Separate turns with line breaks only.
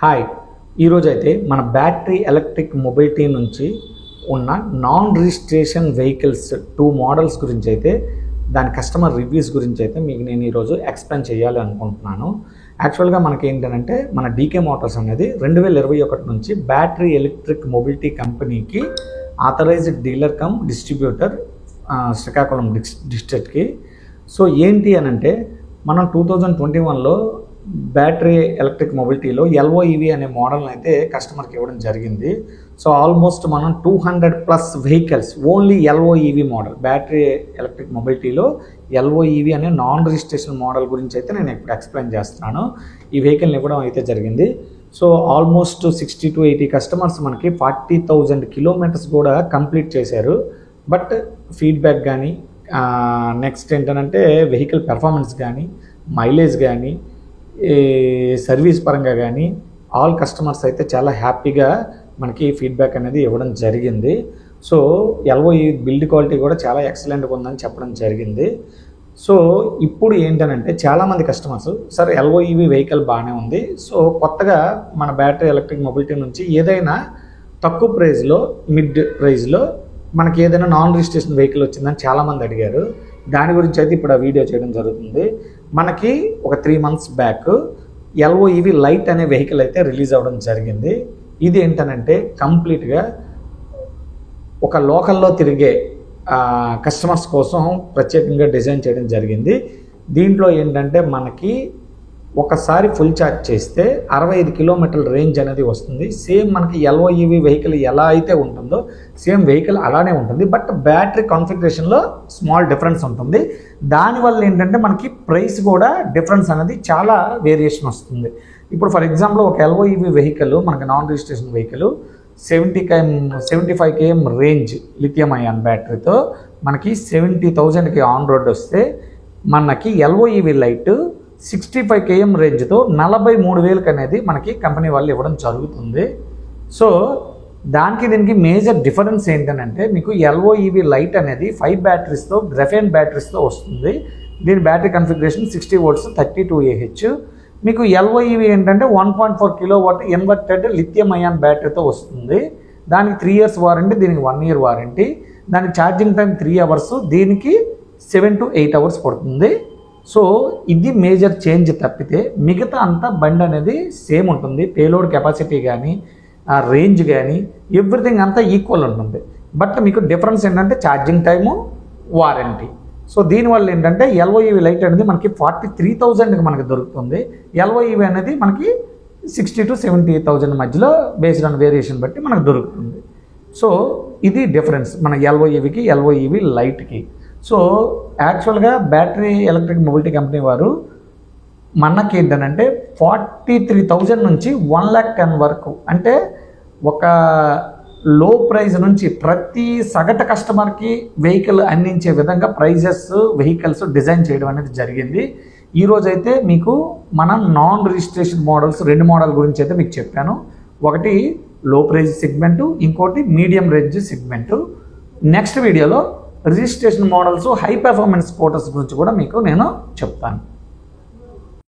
Hi, ఈరోజైతే మన battery electric mobility నుంచి ఉన్న నాన్ రిజిస్ట్రేషన్ వెహికల్స్ 2 మోడల్స్ గురించి అయితే దాని కస్టమర్ రివ్యూస్ గురించి అయితే మీకు నేను ఈరోజు ఎక్స్ప్లెయిన్ చేయాలి అనుకుంటున్నాను. యాక్చువల్గా మనకి ఏంటంటే మన డీకే మోటార్స్ అనేది 2021 నుంచి బ్యాటరీ ఎలక్ట్రిక్ మొబిలిటీ కంపెనీకి authorised dealer cum distributor Srikakulam డిస్ట్రిక్ట్కి. సో ఏంటి అని అంటే మనం 2021లో బ్యాటరీ ఎలక్ట్రిక్ మొబిలిటీలో LOEV అనే మోడల్ని అయితే కస్టమర్కి ఇవ్వడం జరిగింది. సో ఆల్మోస్ట్ మనం 200+ vehicles only LOEV model battery electric మొబిలిటీలో LOEV అనే నాన్ రిజిస్ట్రేషన్ మోడల్ గురించి అయితే నేను ఇప్పుడు ఎక్స్ప్లెయిన్ చేస్తున్నాను. ఈ వెహికల్ని ఇవ్వడం అయితే జరిగింది. సో ఆల్మోస్ట్ 60 to 80 కస్టమర్స్ మనకి 40,000 కిలోమీటర్స్ కూడా కంప్లీట్ చేశారు. బట్ ఫీడ్బ్యాక్ కానీ నెక్స్ట్ ఏంటంటే వెహికల్ పెర్ఫార్మెన్స్ కానీ మైలేజ్ కానీ సర్వీస్ పరంగా కానీ ఆల్ కస్టమర్స్ అయితే చాలా హ్యాపీగా మనకి ఫీడ్బ్యాక్ అనేది ఇవ్వడం జరిగింది. సో LOEV బిల్డ్ క్వాలిటీ కూడా చాలా ఎక్సలెంట్గా ఉందని చెప్పడం జరిగింది. సో ఇప్పుడు ఏంటంటే చాలామంది కస్టమర్స్ సార్ LOEV వెహికల్ బాగానే ఉంది, సో కొత్తగా మన బ్యాటరీ ఎలక్ట్రిక్ మొబిలిటీ నుంచి ఏదైనా తక్కువ ప్రైస్లో మిడ్ ప్రైస్లో మనకి ఏదైనా నాన్ రిజిస్ట్రేషన్ వెహికల్ వచ్చిందని చాలామంది అడిగారు. దాని గురించి అయితే ఇప్పుడు ఆ వీడియో చేయడం జరుగుతుంది. మనకి ఒక 3 months బ్యాక్ LOEV లైట్ అనే వెహికల్ అయితే రిలీజ్ అవ్వడం జరిగింది. ఇది ఏంటనంటే కంప్లీట్గా ఒక లోకల్లో తిరిగే కస్టమర్స్ కోసం ప్రత్యేకంగా డిజైన్ చేయడం జరిగింది. దీంట్లో ఏంటంటే మనకి ఒకసారి ఫుల్ ఛార్జ్ చేస్తే 65 కిలోమీటర్ల రేంజ్ అనేది వస్తుంది. సేమ్ మనకి LOEV వెహికల్ ఎలా అయితే ఉంటుందో సేమ్ వెహికల్ అలానే ఉంటుంది. బట్ బ్యాటరీ కాన్ఫిగరేషన్లో స్మాల్ డిఫరెన్స్ ఉంటుంది. దానివల్ల ఏంటంటే మనకి ప్రైస్ కూడా డిఫరెన్స్ అనేది చాలా వేరియేషన్ వస్తుంది. ఇప్పుడు ఫర్ ఎగ్జాంపుల్ ఒక LOEV వెహికల్ మనకి non registration vehicle 75 km range lithium ion బ్యాటరీతో మనకి 70,000కి ఆన్ రోడ్ వస్తే మనకి LOEV లైట్ 65 km రేంజ్తో 43,000కి అనేది మనకి కంపెనీ వాళ్ళు ఇవ్వడం జరుగుతుంది. సో దానికి దీనికి మేజర్ డిఫరెన్స్ ఏంటంటే మీకు LOEV లైట్ అనేది 5 బ్యాటరీస్తో గ్రఫేన్ బ్యాటరీస్తో వస్తుంది. దీని బ్యాటరీ కన్ఫిగరేషన్ 60 volts 32 Ah. మీకు LOEV ఏంటంటే 1.4 kW ఇన్వర్టెడ్ లిథియం అయాన్ బ్యాటరీతో వస్తుంది. దానికి 3 years వారంటీ, దీనికి 1 year వారంటీ. దానికి ఛార్జింగ్ టైం 3 hours, దీనికి 7 to 8 hours పడుతుంది. సో ఇది మేజర్ చేంజ్ తప్పితే మిగతా అంతా బండి అనేది సేమ్ ఉంటుంది. పేలోడ్ కెపాసిటీ కానీ రేంజ్ కానీ ఎవ్రీథింగ్ అంతా ఈక్వల్ ఉంటుంది. బట్ మీకు డిఫరెన్స్ ఏంటంటే ఛార్జింగ్ టైము, వారంటీ. సో దీనివల్ల ఏంటంటే LOEV లైట్ అనేది మనకి 43,000కి మనకి దొరుకుతుంది. LOEV అనేది మనకి 60 to 70,000 మధ్యలో బేస్డ్ ఆన్ వేరియేషన్ బట్టి మనకు దొరుకుతుంది. సో ఇది డిఫరెన్స్ మన LOEVకి LOEV లైట్కి. సో యాక్చువల్గా బ్యాటరీ ఎలక్ట్రిక్ మొబిలిటీ కంపెనీ వారు మనకి ఏంటంటే 43,000 నుంచి 1,10,000 వరకు, అంటే ఒక లో ప్రైస్ నుంచి ప్రతి సగటు కస్టమర్కి వెహికల్ అందించే విధంగా ప్రైజెస్ వెహికల్స్ డిజైన్ చేయడం అనేది జరిగింది. ఈరోజైతే మీకు మనం నాన్ రిజిస్ట్రేషన్ మోడల్స్ 2 మోడల్ గురించి అయితే మీకు చెప్పాను. ఒకటి లో ప్రైస్ సెగ్మెంటు, ఇంకోటి మీడియం రేంజ్ సెగ్మెంటు. నెక్స్ట్ వీడియోలో registration models high performance scooters గురించి కూడా మీకు నేను చెప్తాను.